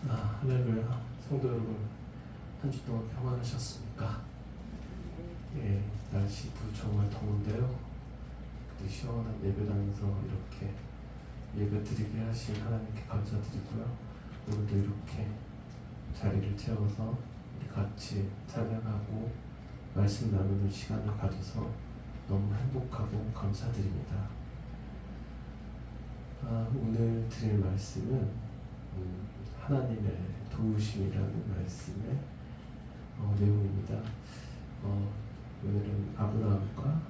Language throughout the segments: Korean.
할렐루야. 성도 여러분, 한 주 동안 평안하셨습니까? 예, 날씨도 정말 더운데요. 그때 시원한 예배당에서 이렇게 예배 드리게 하신 하나님께 감사드리고요. 오늘도 이렇게 자리를 채워서 우리 같이 찬양하고 말씀 나누는 시간을 가져서 너무 행복하고 감사드립니다. 오늘 드릴 말씀은 하나님의 도우심이라는 말씀의 내용입니다. 오늘은 아브라함과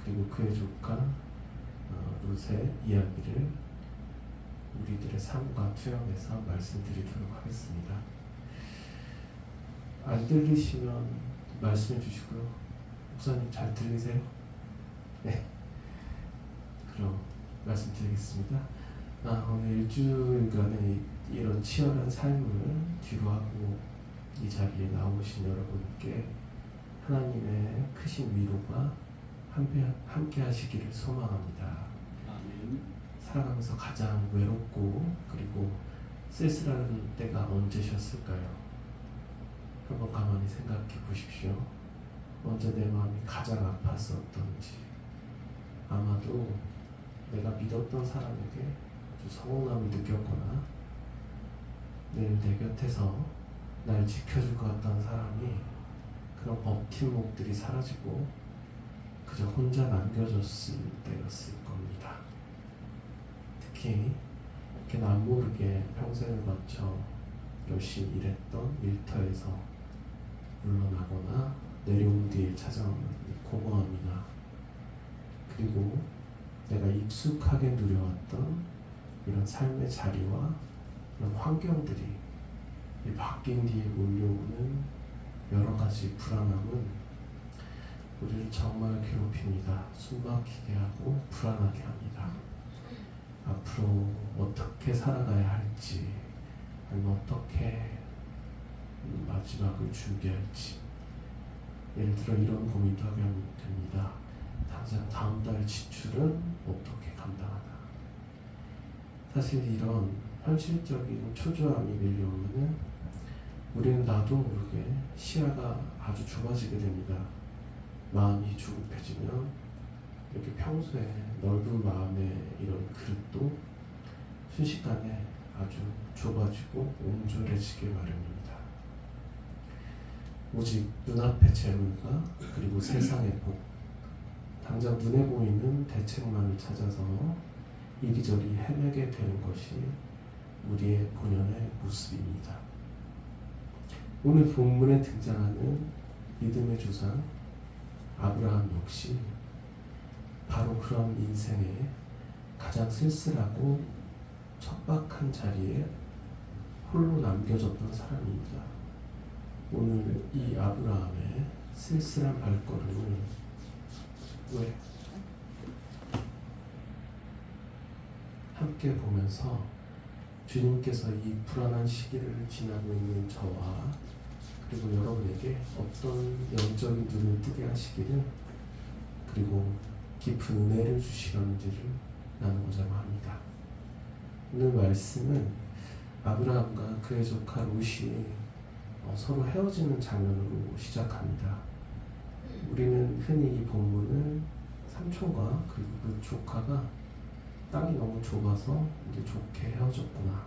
그리고 그의 조카 롯의 이야기를 우리들의 삶과 투영해서 말씀드리도록 하겠습니다. 안 들리시면 말씀해 주시고요. 목사님 잘 들리세요? 네. 그럼 말씀드리겠습니다. 오늘 일주일간의 이런 치열한 삶을 뒤로하고 이 자리에 나오신 여러분께 하나님의 크신 위로가 함께 하시기를 소망합니다. 아멘. 살아가면서 가장 외롭고 그리고 쓸쓸한 때가 언제셨을까요? 한번 가만히 생각해 보십시오. 언제 내 마음이 가장 아팠었던지. 아마도 내가 믿었던 사람에게 아주 서운함을 느꼈거나 늘 내 곁에서 날 지켜줄 것 같던 사람이 그런 버팀목들이 사라지고 그저 혼자 남겨졌을 때였을 겁니다. 특히 이렇게 남모르게 평생을 바쳐 열심히 일했던 일터에서 물러나거나 내려온 뒤에 찾아오는 공허함이나 그리고 내가 익숙하게 누려왔던 이런 삶의 자리와 이런 환경들이 바뀐 뒤에 몰려오는 여러 가지 불안함은 우리를 정말 괴롭힙니다. 숨막히게 하고 불안하게 합니다. 앞으로 어떻게 살아가야 할지, 아니면 어떻게 마지막을 준비할지, 예를 들어 이런 고민도 하게 됩니다. 당장 다음 달 지출은 어떻게 감당하나. 사실 이런 현실적인 초조함이 밀려오면은 우리는 나도 모르게 시야가 아주 좁아지게 됩니다. 마음이 조급해지면 이렇게 평소에 넓은 마음의 이런 그릇도 순식간에 아주 좁아지고 옹졸해지게 마련입니다. 오직 눈앞의 재물과 그리고 세상의 복, 당장 눈에 보이는 대책만을 찾아서 이리저리 헤매게 되는 것이 우리의 본연의 모습입니다. 오늘 본문에 등장하는 믿음의 조상 아브라함 역시 바로 그런 인생의 가장 쓸쓸하고 척박한 자리에 홀로 남겨졌던 사람입니다. 오늘 이 아브라함의 쓸쓸한 발걸음을 함께 보면서 주님께서 이 불안한 시기를 지나고 있는 저와 그리고 여러분에게 어떤 영적인 눈을 뜨게 하시기를 그리고 깊은 은혜를 주시려는지를 나누고자 합니다. 오늘 말씀은 아브라함과 그의 조카 롯이 서로 헤어지는 장면으로 시작합니다. 우리는 흔히 이 본문을 삼촌과 그리고 그 조카가 땅이 너무 좁아서 이제 좋게 헤어졌구나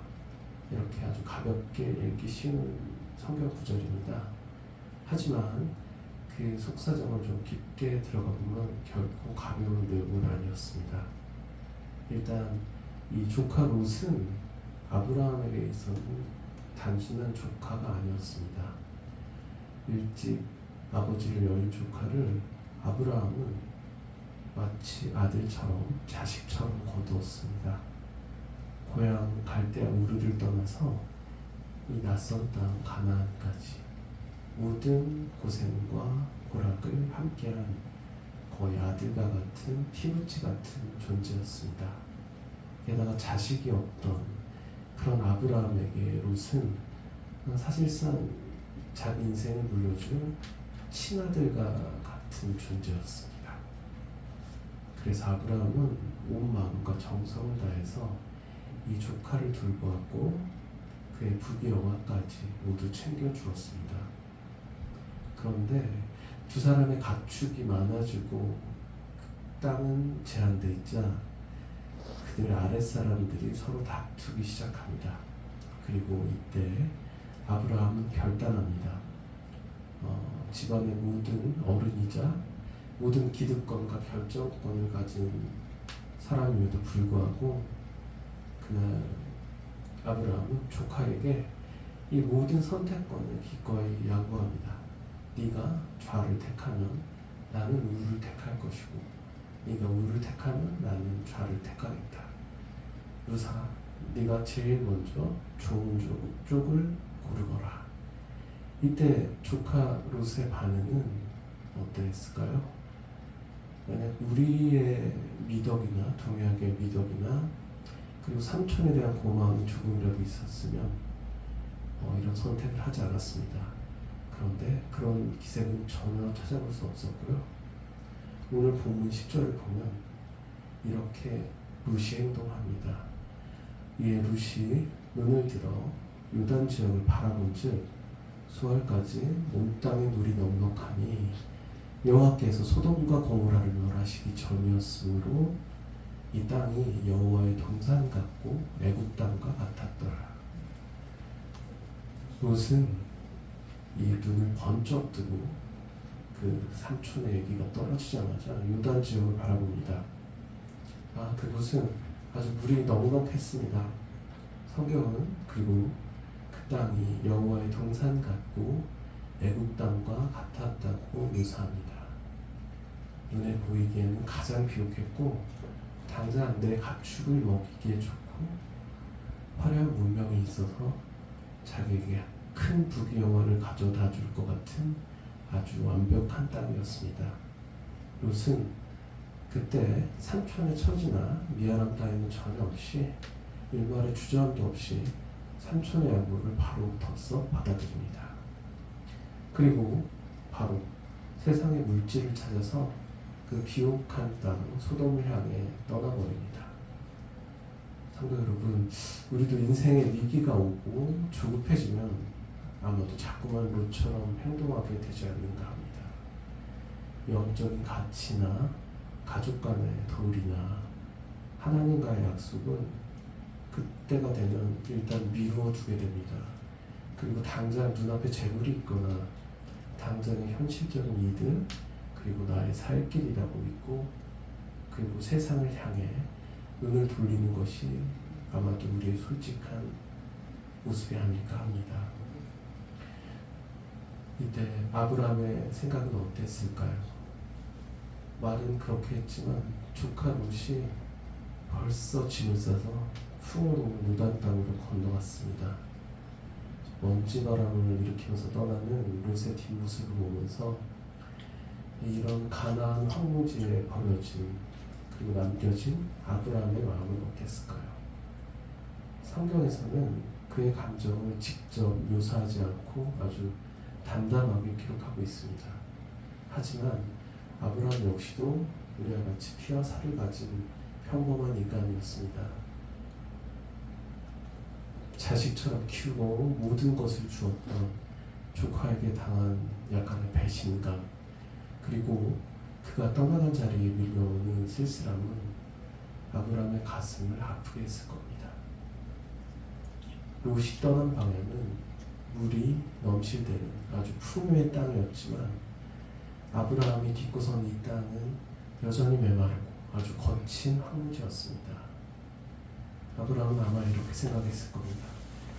이렇게 아주 가볍게 읽기 쉬운 성경 구절입니다. 하지만 그 속사정을 좀 깊게 들어가 보면 결코 가벼운 내용은 아니었습니다. 일단 이 조카 롯은 아브라함에게 있어서는 단순한 조카가 아니었습니다. 일찍 아버지를 여인 조카를 아브라함은 마치 아들처럼 자식처럼 거두었습니다. 고향 갈대아 우르를 떠나서 이 낯선 땅 가나안까지 모든 고생과 고락을 함께한 거의 아들과 같은 피부치 같은 존재였습니다. 게다가 자식이 없던 그런 아브라함에게 롯은 사실상 자기 인생을 물려준 친아들과 같은 존재였습니다. 그래서 아브라함은 온 마음과 정성을 다해서 이 조카를 돌보았고 그의 부귀영화까지 모두 챙겨주었습니다. 그런데 두 사람의 가축이 많아지고 땅은 제한돼 있자 그들의 아랫사람들이 서로 다투기 시작합니다. 그리고 이때 아브라함은 결단합니다. 집안의 모든 어른이자 모든 기득권과 결정권을 가진 사람임에도 불구하고 그날 아브라함은 조카에게 이 모든 선택권을 기꺼이 양보합니다. 네가 좌를 택하면 나는 우를 택할 것이고 네가 우를 택하면 나는 좌를 택하겠다. 루사, 네가 제일 먼저 좋은 쪽을 고르거라. 이때 조카 롯의 반응은 어땠을까요? 만약 우리의 미덕이나 동양의 미덕이나 그리고 삼촌에 대한 고마움이 조금이라도 있었으면 이런 선택을 하지 않았습니다. 그런데 그런 기색은 전혀 찾아볼 수 없었고요. 오늘 본문 10절을 보면 이렇게 룻이 행동합니다. 이에 룻이 눈을 들어 요단 지역을 바라본즉 수알까지 온 땅의 물이 넉넉하니 여호와께서 소돔과 고모라를 멸하시기 전이었으므로 이 땅이 여호와의 동산 같고 애굽 땅과 같았더라. 롯은 이 눈을 번쩍 뜨고 그 삼촌의 얘기가 떨어지자마자 요단 지역을 바라봅니다. 그곳은 아주 물이 넉넉했습니다. 성경은 그리고 그 땅이 여호와의 동산 같고 애굽 땅과 같았다고 묘사합니다. 눈에 보이기에는 가장 비옥했고 당장 내 가축을 먹이기에 좋고 화려한 문명이 있어서 자기에게 큰 부귀영화를 가져다 줄 것 같은 아주 완벽한 땅이었습니다. 롯은 그때 삼촌의 처지나 미안함 따위는 전혀 없이 일말의 주저함도 없이 삼촌의 양보를 바로 덥석 받아들입니다. 그리고 바로 세상의 물질을 찾아서 그 비옥한 땅 소돔을 향해 떠나버립니다. 성도 여러분, 우리도 인생에 위기가 오고 조급해지면 아마도 자꾸만 롯처럼 행동하게 되지 않는가 합니다. 영적인 가치나 가족 간의 도리나 하나님과의 약속은 그때가 되면 일단 미루어 두게 됩니다. 그리고 당장 눈앞에 재물이 있거나 당장의 현실적인 이득 그리고 나의 살 길이라고 믿고 그리고 세상을 향해 눈을 돌리는 것이 아마도 우리의 솔직한 모습이 아닐까 합니다. 이때 아브라함의 생각은 어땠을까요? 말은 그렇게 했지만 조카 롯이 벌써 짐을 싸서 풍요로운 요단 땅으로 건너갔습니다. 먼지 바람을 일으키면서 떠나는 롯의 뒷모습을 보면서 이런 가나안 황무지에 버려진 그리고 남겨진 아브라함의 마음은 어땠을까요? 성경에서는 그의 감정을 직접 묘사하지 않고 아주 담담하게 기록하고 있습니다. 하지만 아브라함 역시도 우리와 같이 피와 살을 가진 평범한 인간이었습니다. 자식처럼 키우고 모든 것을 주었던 조카에게 당한 약간의 배신감 그리고 그가 떠나간 자리에 밀려오는 쓸쓸함은 아브라함의 가슴을 아프게 했을 겁니다. 롯이 떠난 방향은 물이 넘실대는 아주 풍요의 땅이었지만 아브라함이 딛고선 이 땅은 여전히 메마르고 아주 거친 황무지였습니다. 아브라함은 아마 이렇게 생각했을 겁니다.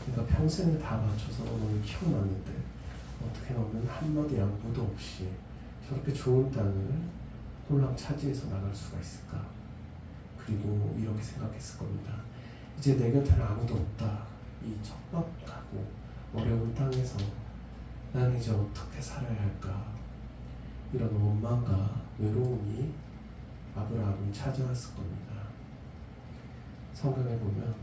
내가 평생을 다 바쳐서 너를 키워놨는데 어떻게 너는 한마디 양보도 없이 저렇게 좋은 땅을 홀랑 차지해서 나갈 수가 있을까? 그리고 이렇게 생각했을 겁니다. 이제 내 곁에는 아무도 없다. 이 척박하고 어려운 땅에서 나는 이제 어떻게 살아야 할까? 이런 원망과 외로움이 아브라함을 찾아왔을 겁니다. 성경에 보면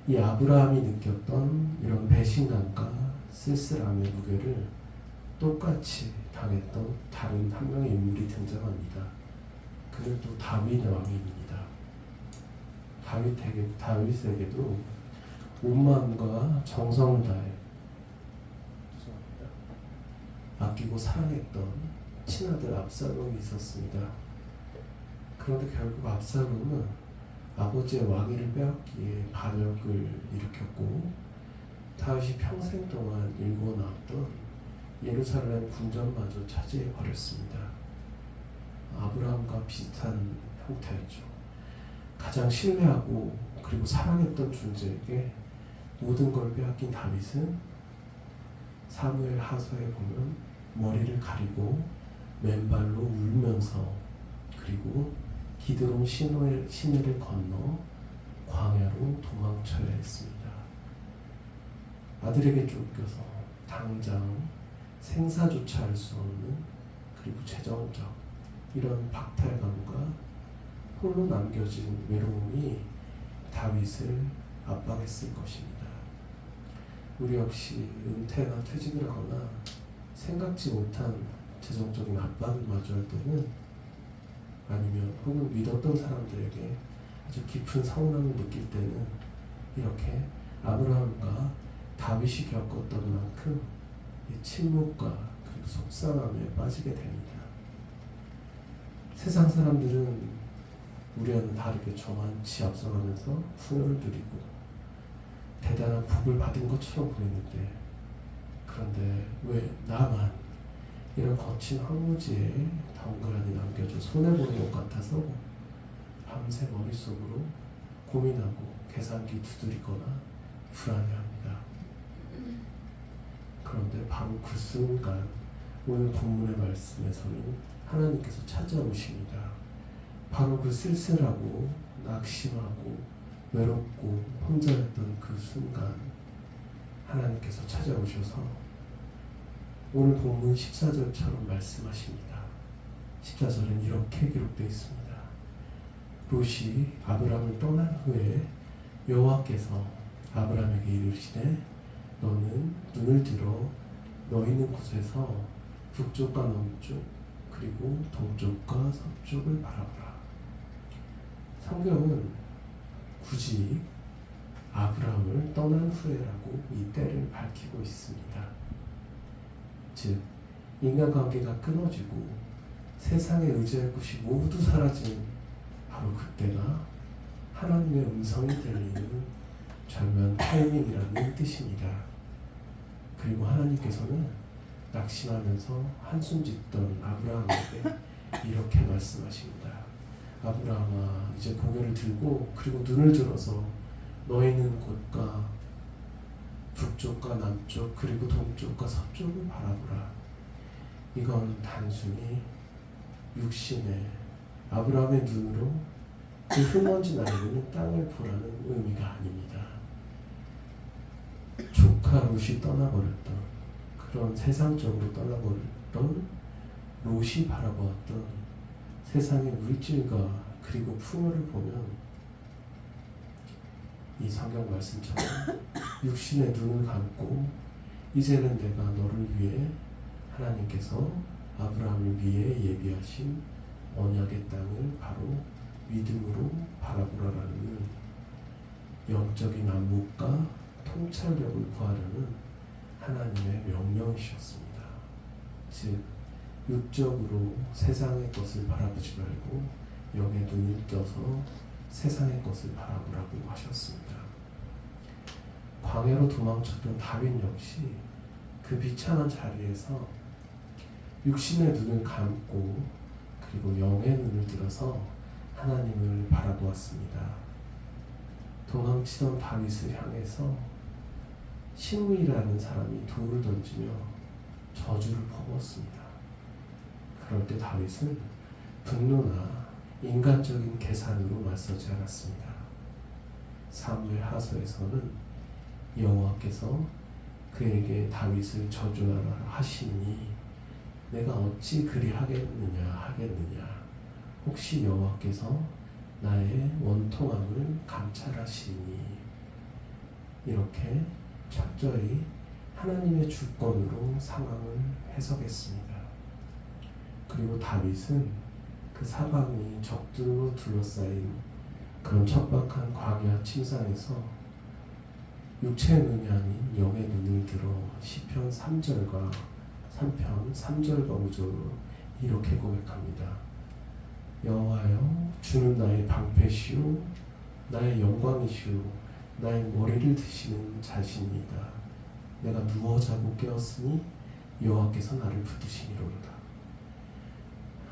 이 아브라함이 느꼈던 이런 배신감과 쓸쓸함의 무게를 똑같이 당했던 다른 한 명의 인물이 등장합니다. 그는 또 다윗 왕입니다. 다윗에게도 온 마음과 정성을 다해 아끼고 사랑했던 친아들 압살롬이 있었습니다. 그런데 결국 압살롬은 아버지의 왕위를 빼앗기에 반역을 일으켰고 다윗이 평생 동안 일궈나왔던 예루살렘 궁전마저 차지해 버렸습니다. 아브라함과 비슷한 형태였죠. 가장 신뢰하고 그리고 사랑했던 존재에게 모든 걸 빼앗긴 다윗은 사무엘 하서에 보면 머리를 가리고 맨발로 울면서 그리고 기드론 시내를 건너 광야로 도망쳐야 했습니다. 아들에게 쫓겨서 당장 생사조차 할 수 없는 그리고 재정적 이런 박탈감과 홀로 남겨진 외로움이 다윗을 압박했을 것입니다. 우리 역시 은퇴나 퇴직을 하거나 생각지 못한 재정적인 압박을 마주할 때는 아니면 혹은 믿었던 사람들에게 아주 깊은 서운함을 느낄 때는 이렇게 아브라함과 다윗이 겪었던 만큼 이 침묵과 그리고 속상함에 빠지게 됩니다. 세상 사람들은 우리와는 다르게 저만치 앞서가면서 풍요를 누리고 대단한 복을 받은 것처럼 보이는데 그런데 왜 나만 이런 거친 황무지에 덩그러니 남겨져 손해보는 것 같아서 밤새 머릿속으로 고민하고 계산기 두드리거나 불안해합니다. 그런데 바로 그 순간 오늘 본문의 말씀에서는 하나님께서 찾아오십니다. 바로 그 쓸쓸하고 낙심하고 외롭고 혼자였던 그 순간 하나님께서 찾아오셔서 오늘 본문 14절처럼 말씀하십니다. 14절은 이렇게 기록되어 있습니다. 롯이 아브람을 떠난 후에 여호와께서 아브람에게 이르시되 너는 눈을 들어 너 있는 곳에서 북쪽과 남쪽 그리고 동쪽과 서쪽을 바라보라. 성경은 굳이 아브람을 떠난 후에라고 이 때를 밝히고 있습니다. 즉 인간관계가 끊어지고 세상에 의지할 곳이 모두 사라진 바로 그때가 하나님의 음성이 들리는 절묘한 타이밍이라는 뜻입니다. 그리고 하나님께서는 낙심하면서 한숨 짓던 아브라함에게 이렇게 말씀하십니다. 아브라함아 이제 고개를 들고 그리고 눈을 들어서 너희 있는 곳과 북쪽과 남쪽 그리고 동쪽과 서쪽을 바라보라. 이건 단순히 육신의 아브라함의 눈으로 그 흙먼지 날리는 땅을 보라는 의미가 아닙니다. 조카 롯이 떠나버렸던 그런 세상적으로 떠나버렸던 롯이 바라보았던 세상의 물질과 그리고 풍요를 보면 이 성경 말씀처럼 육신의 눈을 감고 이제는 내가 너를 위해 하나님께서 아브라함을 위해 예비하신 언약의 땅을 바로 믿음으로 바라보라라는 영적인 안목과 통찰력을 구하려는 하나님의 명령이셨습니다. 즉 육적으로 세상의 것을 바라보지 말고 영의 눈을 떠서 세상의 것을 바라보라고 하셨습니다. 광야로 도망쳤던 다윗 역시 그 비참한 자리에서 육신의 눈을 감고 그리고 영의 눈을 들어서 하나님을 바라보았습니다. 도망치던 다윗을 향해서 시므이라는 사람이 돌을 던지며 저주를 퍼부었습니다. 그럴 때 다윗은 분노나 인간적인 계산으로 맞서지 않았습니다. 사무엘 하서에서는 여호와께서 그에게 다윗을 저주하라 하시니 내가 어찌 그리 하겠느냐 혹시 여호와께서 나의 원통함을 감찰하시니 이렇게 철저히 하나님의 주권으로 상황을 해석했습니다. 그리고 다윗은 그 사방이 적들로 둘러싸인 그런 척박한 광야 침상에서 육체의 눈이 아닌 영의 눈을 들어 시편 3절과 3편 3절과 5절로 이렇게 고백합니다. 여호와여, 주는 나의 방패시오 나의 영광이시오 나의 머리를 드시는 자신이다. 내가 누워 자고 깨었으니 여호와께서 나를 붙드시니로다.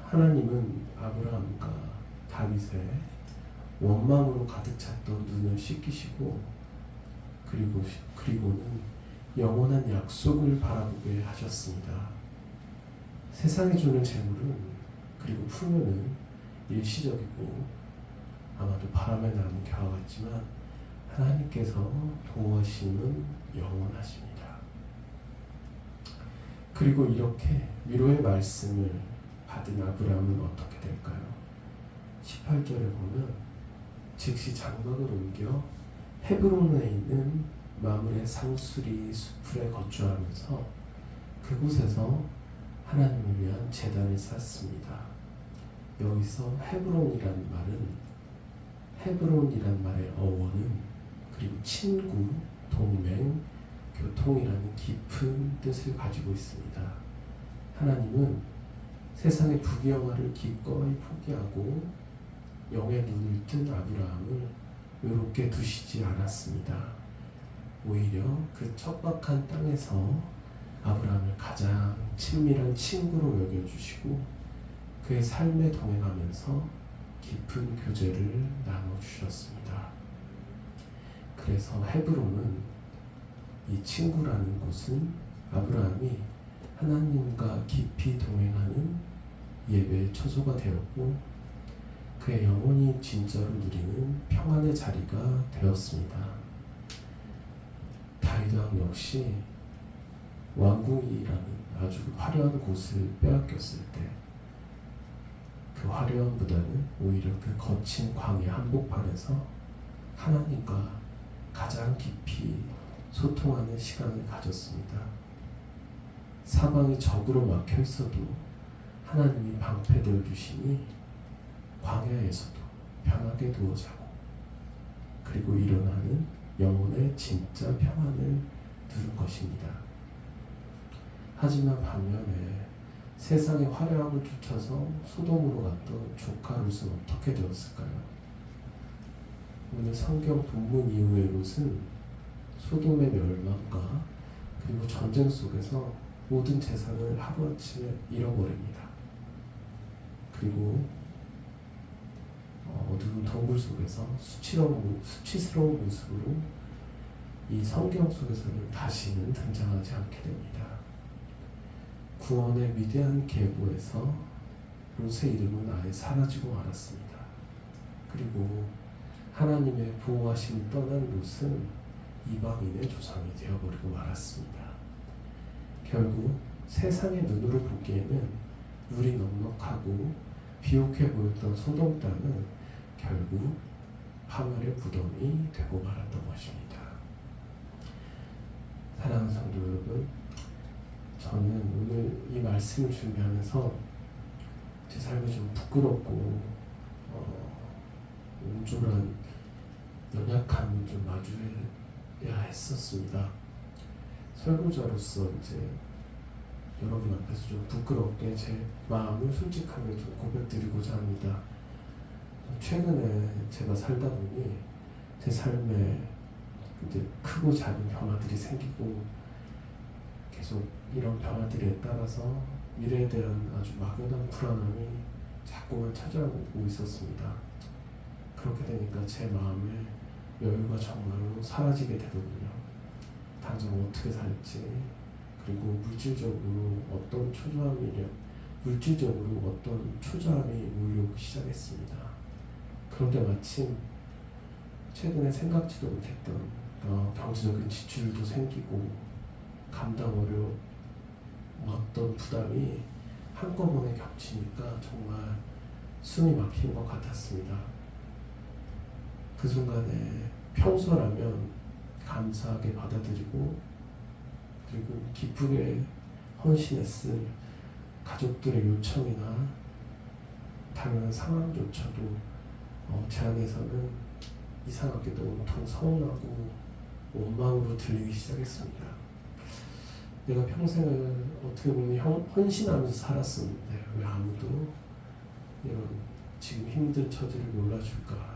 하나님은 아브라함과 다윗의 원망으로 가득 찼던 눈을 씻기시고 그리고는 영원한 약속을 바라보게 하셨습니다. 세상이 주는 재물은 그리고 풍요는 일시적이고 아마도 바람에 나는 겨와 같지만 하나님께서 도우심은 영원하십니다. 그리고 이렇게 위로의 말씀을 받은 아브라함은 어떻게 될까요? 18절에 보면 즉시 장막을 옮겨 헤브론에 있는 마므레 상수리 수풀에 거주하면서 그곳에서 하나님을 위한 제단을 쌓습니다. 여기서 헤브론이란 말의 어원은 그리고 친구, 동맹, 교통이라는 깊은 뜻을 가지고 있습니다. 하나님은 세상의 부귀영화를 기꺼이 포기하고 영의 눈을 뜬 아브라함을 외롭게 두시지 않았습니다. 오히려 그 척박한 땅에서 아브라함을 가장 친밀한 친구로 여겨주시고 그의 삶에 동행하면서 깊은 교제를 나눠주셨습니다. 그래서 헤브론은 이 친구라는 곳은 아브라함이 하나님과 깊이 동행하는 예배의 처소가 되었고 그의 영혼이 진짜로 누리는 평안의 자리가 되었습니다. 다윗 왕 역시 왕궁이라는 아주 화려한 곳을 빼앗겼을 때 그 화려함보다는 오히려 그 거친 광야 한복판에서 하나님과 가장 깊이 소통하는 시간을 가졌습니다. 사방이 적으로 막혀 있어도 하나님이 방패되어 주시니 광야에서도 편하게 누워 자고 그리고 일어나는 영혼의 진짜 평안을 누린 것입니다. 하지만 반면에 세상의 화려함을 쫓아서 소돔으로 갔던 조카 롯은 어떻게 되었을까요? 오늘 성경 본문 이후의 롯은 소돔의 멸망과 그리고 전쟁 속에서 모든 재산을 하루아침에 잃어버립니다. 그리고 어두운 동굴 속에서 수치스러운 모습으로 이 성경 속에서는 다시는 등장하지 않게 됩니다. 구원의 위대한 계보에서 롯의 이름은 아예 사라지고 말았습니다. 그리고 하나님의 보호하심을 떠난 롯은 이방인의 조상이 되어버리고 말았습니다. 결국 세상의 눈으로 보기에는 물이 넉넉하고 비옥해 보였던 소돔 땅은 결국 파멸의 무덤이 되고 말았던 것입니다. 사랑하는 성도 여러분, 저는 오늘 이 말씀을 준비하면서 제 삶이 좀 부끄럽고 온졸한 연약함을 좀 마주해야 했었습니다. 설교자로서 이제 여러분 앞에서 좀 부끄럽게 제 마음을 솔직하게 좀 고백드리고자 합니다. 최근에 제가 살다 보니 제 삶에 이제 크고 작은 변화들이 생기고 계속 이런 변화들에 따라서 미래에 대한 아주 막연한 불안함이 자꾸만 찾아오고 있었습니다. 그렇게 되니까 제 마음에 여유가 정말로 사라지게 되더군요. 당장 어떻게 살지, 그리고 물질적으로 어떤 초조함이 몰려오기 시작했습니다. 그런데 마침 최근에 생각지도 못했던 경제적인 지출도 생기고 감당 어려웠던 부담이 한꺼번에 겹치니까 정말 숨이 막히는 것 같았습니다. 그 순간에 평소라면 감사하게 받아들이고 그리고 기쁘게 헌신했을 가족들의 요청이나 당연한 상황조차도 제 안에서는 이상하게도 온통 서운하고 원망으로 들리기 시작했습니다. 내가 평생을 어떻게 보면 헌신하면서 살았었는데 왜 아무도 이런 지금 힘든 처지를 몰라줄까?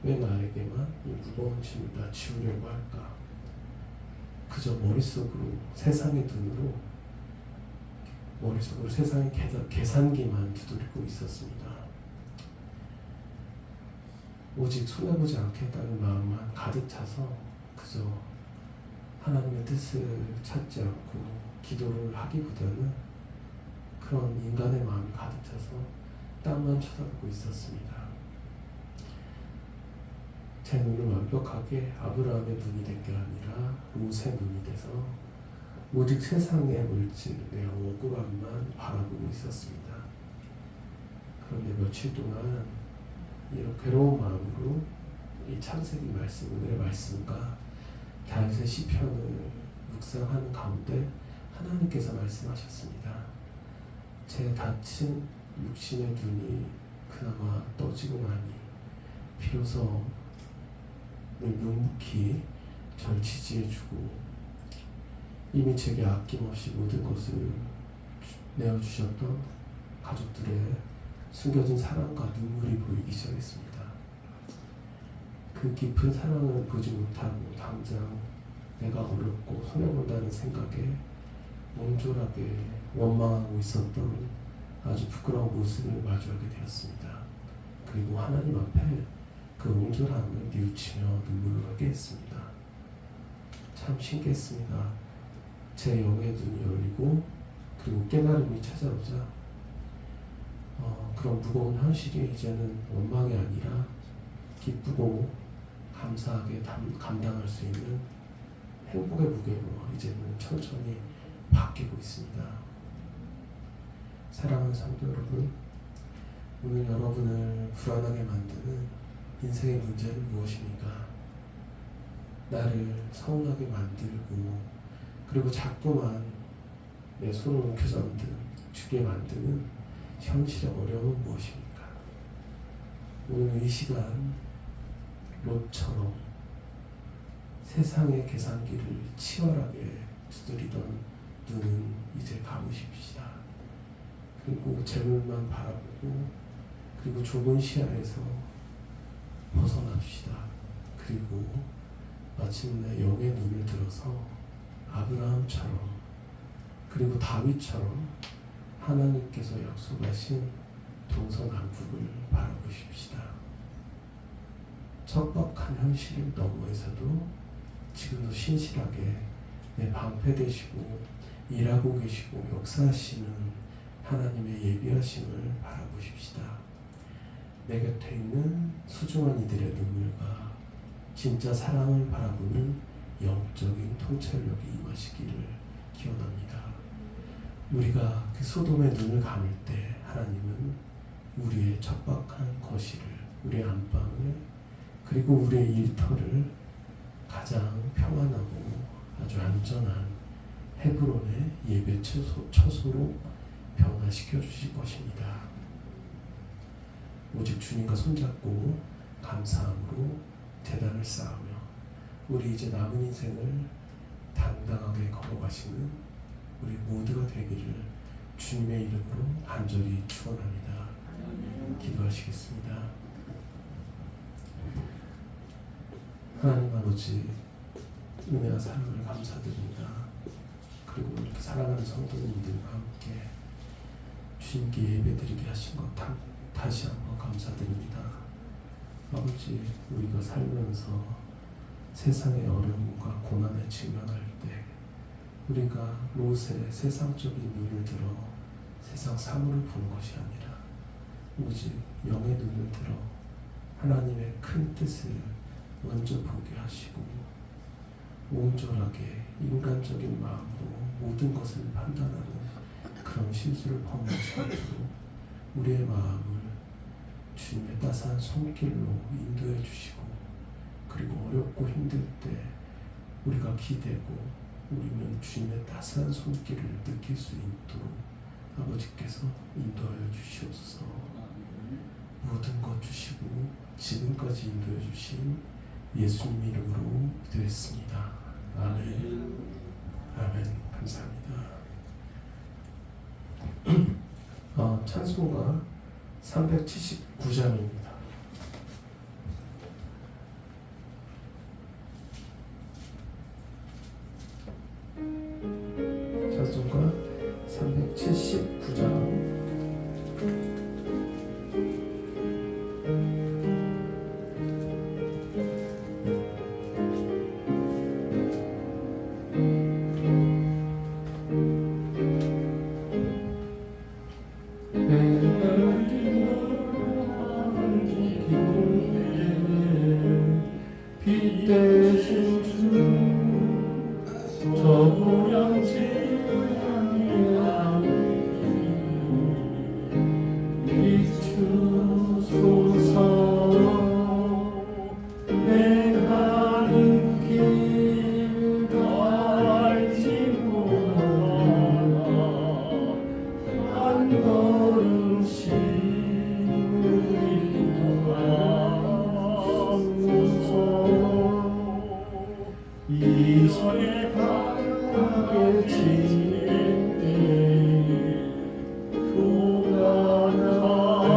왜 나에게만 이 무거운 짐을 다 지우려고 할까? 그저 머릿속으로 세상의 눈으로 머릿속으로 세상의 계산기만 두드리고 있었습니다. 오직 손해보지 않겠다는 마음만 가득 차서 그저 하나님의 뜻을 찾지 않고 기도를 하기보다는 그런 인간의 마음이 가득 차서 땅만 쳐다보고 있었습니다. 제 눈은 완벽하게 아브라함의 눈이 된 게 아니라 롯의 눈이 돼서 오직 세상의 물질, 내 억울함만 바라보고 있었습니다. 그런데 며칠 동안 이런 괴로운 마음으로 이 창세기 말씀, 오늘의 말씀과 다윗의 시편을 묵상하는 가운데 하나님께서 말씀하셨습니다. 제 다친 육신의 눈이 그나마 떠지고 나니 비로소 묵묵히 절 지지해주고 이미 제게 아낌없이 모든 것을 내어주셨던 가족들의 숨겨진 사랑과 눈물이 보이기 시작했습니다. 그 깊은 사랑을 보지 못하고 당장 내가 어렵고 손해본다는 생각에 옹졸하게 원망하고 있었던 아주 부끄러운 모습을 마주하게 되었습니다. 그리고 하나님 앞에 그 옹졸함을 뉘우치며 눈물로 하게 했습니다. 참 신기했습니다. 제 영의 눈이 열리고 그리고 깨달음이 찾아오자 그런 무거운 현실이 이제는 원망이 아니라 기쁘고 감사하게 감당할 수 있는 행복의 무게로 이제는 천천히 바뀌고 있습니다. 사랑하는 성도 여러분, 오늘 여러분을 불안하게 만드는 인생의 문제는 무엇입니까? 나를 서운하게 만들고 그리고 자꾸만 내 손을 움켜쥐게 만드는 현실의 어려움은 무엇입니까? 오늘 이 시간 롯처럼 세상의 계산기를 치열하게 두드리던 눈은 이제 감으십시다. 그리고 재물만 바라보고 그리고 좁은 시야에서 벗어납시다. 그리고 마침내 영의 눈을 들어서 아브라함처럼 그리고 다윗처럼 하나님께서 약속하신 동서남북을 바라보십시다. 척박한 현실 너머에서도 지금도 신실하게 내 방패 되시고 일하고 계시고 역사하시는 하나님의 예비하심을 바라보십시다. 내 곁에 있는 소중한 이들의 눈물과 진짜 사랑을 바라보는 영적인 통찰력이 임하시기를 기원합니다. 우리가 그 소돔의 눈을 감을 때 하나님은 우리의 척박한 거실을, 우리의 안방을, 그리고 우리의 일터를 가장 평안하고 아주 안전한 헤브론의 예배 처소로 변화시켜 주실 것입니다. 오직 주님과 손잡고 감사함으로 제단을 쌓으며 우리 이제 남은 인생을 당당하게 걸어가시는 우리 모두가 되기를 주님의 이름으로 간절히 축원합니다. 기도하시겠습니다. 하나님 아버지, 은혜와 사랑을 감사드립니다. 그리고 이렇게 사랑하는 성도님들과 함께 주님께 예배드리게 하신 것 다시 한번 감사드립니다. 아버지, 우리가 살면서 세상의 어려움과 고난에 직면할 때 우리가 롯의 세상적인 눈을 들어 세상 사물을 보는 것이 아니라 오직 영의 눈을 들어 하나님의 큰 뜻을 먼저 보게 하시고 온전하게 인간적인 마음으로 모든 것을 판단하는 그런 실수를 범하지 않도록 우리의 마음을 주님의 따스한 손길로 인도해 주시고 그리고 어렵고 힘들 때 우리가 기대고 우리는 주님의 따스한 손길을 느낄 수 있도록 아버지께서 인도하여 주시옵소서. 모든 것 주시고 지금까지 인도해 주신 예수님 이름으로 기도했습니다. 아멘. 아멘. 감사합니다. 찬송가 379장입니다. 찬송가 379장. 빛 대신 주 저 모양지를 향해 비추소서. 내 가는 길 알지 못하나 한 걸음씩 이 손에 바르게 지낼 때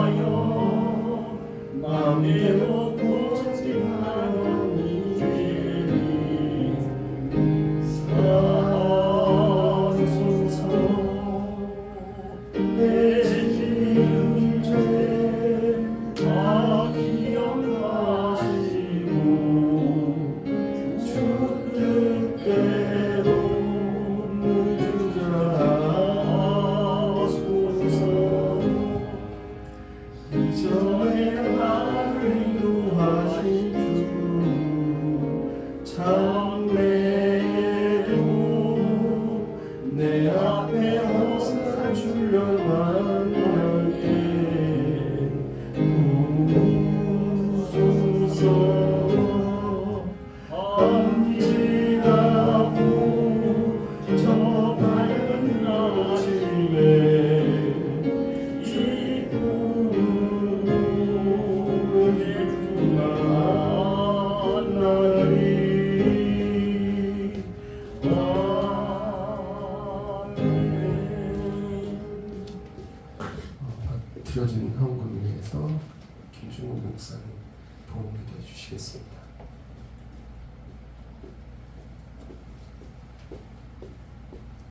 교만하여 맘대로 고집하는 이들이 사소서. 내 지은 죄 다 기억하시고 주 뜻대로 주장하소서. 이전에 나를 인도하신 주 참내도 내 앞에 항상 주려 만날 때 부소서. 밤지나고 저 밝은 아침에 기쁨을 만나리. 드려진 헌금 위해서 김준호 목사님 도움을 해주시겠습니다.